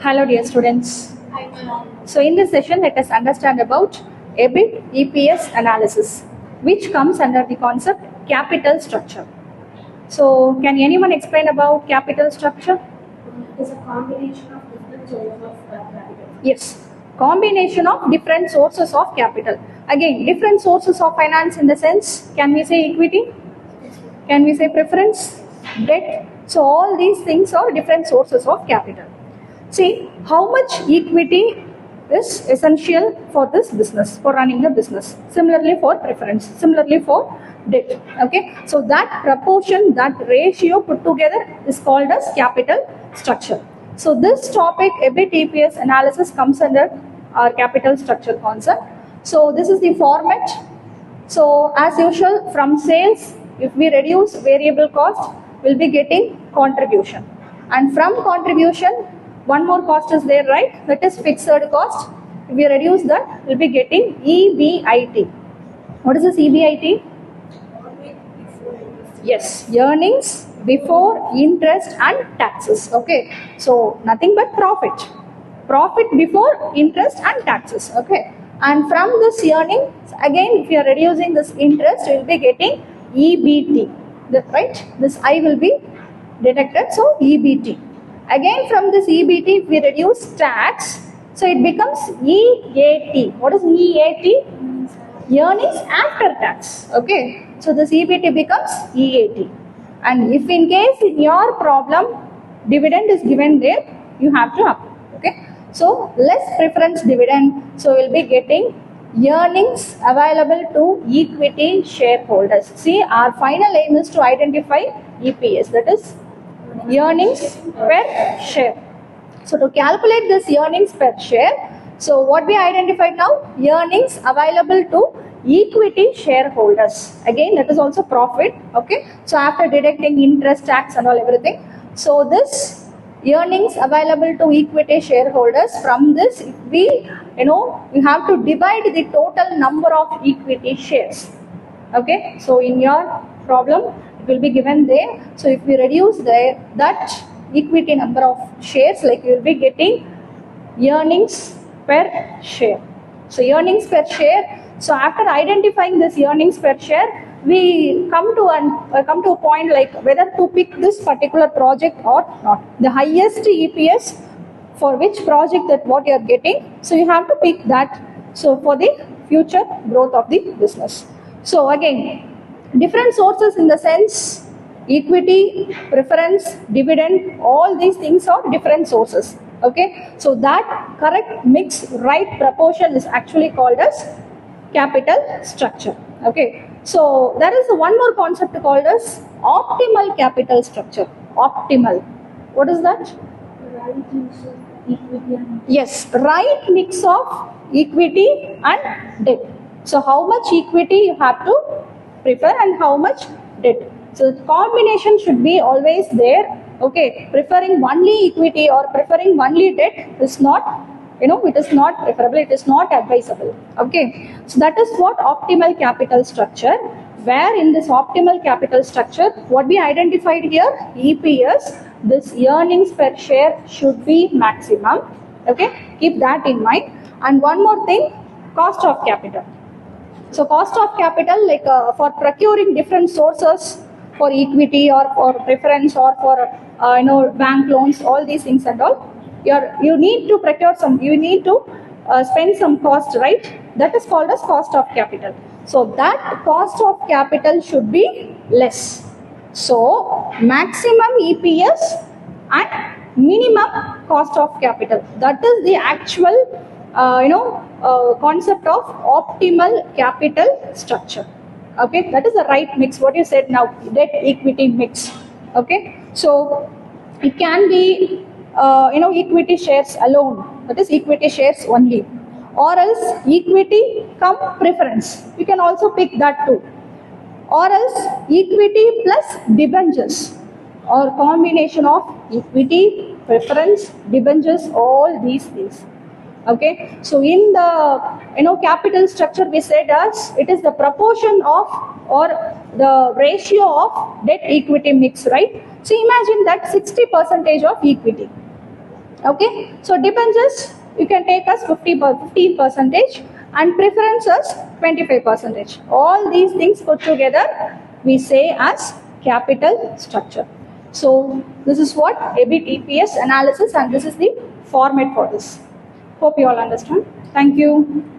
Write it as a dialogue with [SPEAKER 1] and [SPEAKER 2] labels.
[SPEAKER 1] Hello dear students. So in this session let us understand about EBIT-EPS analysis, which comes under the concept capital structure. So can anyone explain about capital structure?
[SPEAKER 2] It is a combination of different sources of capital.
[SPEAKER 1] Yes, combination of different sources of capital. Again, different sources of finance in the sense, can we say equity? Can we say preference? Debt? So all these things are different sources of capital. See, how much equity is essential for this business, for running the business. Similarly for preference, similarly for debt. Okay, so that proportion, that ratio put together is called as capital structure. So this topic, EBIT-EPS analysis, comes under our capital structure concept. So this is the format. So as usual, from sales, if we reduce variable cost, we'll be getting contribution. And from contribution, one more cost is there, right? That is fixed cost. If we reduce that, we'll be getting EBIT. What is this EBIT? Yes, earnings before interest and taxes. Okay, so nothing but profit. Profit before interest and taxes. Okay, and from this earning, again, if you are reducing this interest, you will be getting EBT. Right? This I will be deducted, so EBT. Again, from this EBT, if we reduce tax, so it becomes EAT. What is EAT? Earnings after tax. Okay, so this EBT becomes EAT. And if in case in your problem dividend is given there, you have to apply. Okay, so less preference dividend, so we'll be getting earnings available to equity shareholders. See, our final aim is to identify EPS, that is earnings per share. So to calculate this earnings per share, so what we identified now, earnings available to equity shareholders. Again, that is also profit. Okay, so after deducting interest, tax and all everything, so this earnings available to equity shareholders, from this we have to divide the total number of equity shares. Okay, so in your problem it will be given there. So if we reduce that equity number of shares, like you will be getting earnings per share. So earnings per share. So after identifying this earnings per share, we come to a point like whether to pick this particular project or not. The highest EPS for which project that what you are getting, so you have to pick that. So for the future growth of the business. So again, different sources in the sense equity, preference, dividend, all these things are different sources. Okay, so that correct mix, right proportion is actually called as capital structure. Okay, so there is one more concept called as optimal capital structure. Optimal, what is that?
[SPEAKER 2] Right mix of equity and
[SPEAKER 1] Yes, right mix of equity and debt. So how much equity you have to prefer and how much debt. So the combination should be always there. Okay, preferring only equity or preferring only debt is not, it is not preferable, it is not advisable. Okay, so that is what optimal capital structure, where in this optimal capital structure, what we identified here, EPS, this earnings per share should be maximum. Okay, keep that in mind. And one more thing, cost of capital. So cost of capital, like for procuring different sources for equity or for preference or for bank loans, all these things and all, you need to procure some, you need to spend some cost, right? That is called as cost of capital. So that cost of capital should be less. So maximum EPS and minimum cost of capital. That is the actual concept of optimal capital structure. Okay, that is the right mix. What you said now, debt equity mix. Okay, so it can be equity shares alone, that is equity shares only, or else equity come preference, you can also pick that too, or else equity plus debentures, or combination of equity, preference, debentures, all these things. Okay, so in the capital structure we said as it is the proportion of or the ratio of debt equity mix, right? So imagine that 60% of equity. Okay, so debentures you can take as 15% and preferences 25%. All these things put together we say as capital structure. So this is what EBIT-EPS analysis, and this is the format for this. Hope you all understand. Thank you.